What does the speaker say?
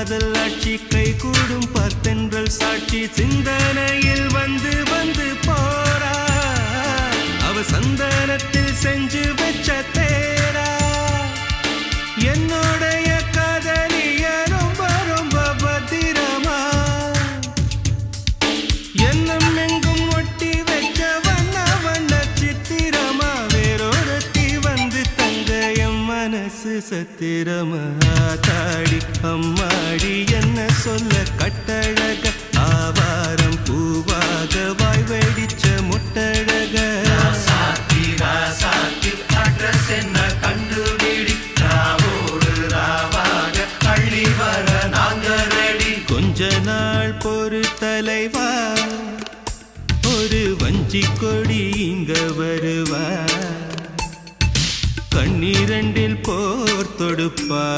காதல் ஆட்சி கை கூடும் பார்த்தென்றல் சாட்சி சிந்தனையில் வந்து வந்து போறா அவ சந்தனத்தில் செஞ்சு வச்ச தேரா என்னுடைய காதலிய ரொம்ப ரொம்ப பத்திரமா எண்ணம் எங்கும் ஒட்டி வச்ச வண்ண வண்ண சித்திரமா வேறொருத்தி வந்து தங்க என் மனசு சத்திரமா தாடி அம்மாடி என்ன சொல்ல கட்டழக ஆவாரம் பூவாக வாய் வெடிச்ச முட்டழக அட்ரஸ் என்ன கண்டுபிடி ராவோடு ராவாக அள்ளி வர நாங்க ரெடி கொஞ்ச நாள் பொறு தலைவா ஒரு வஞ்சி கொடி இங்க வருவா கண்ணீரண்டில் போர் தொடுப்பா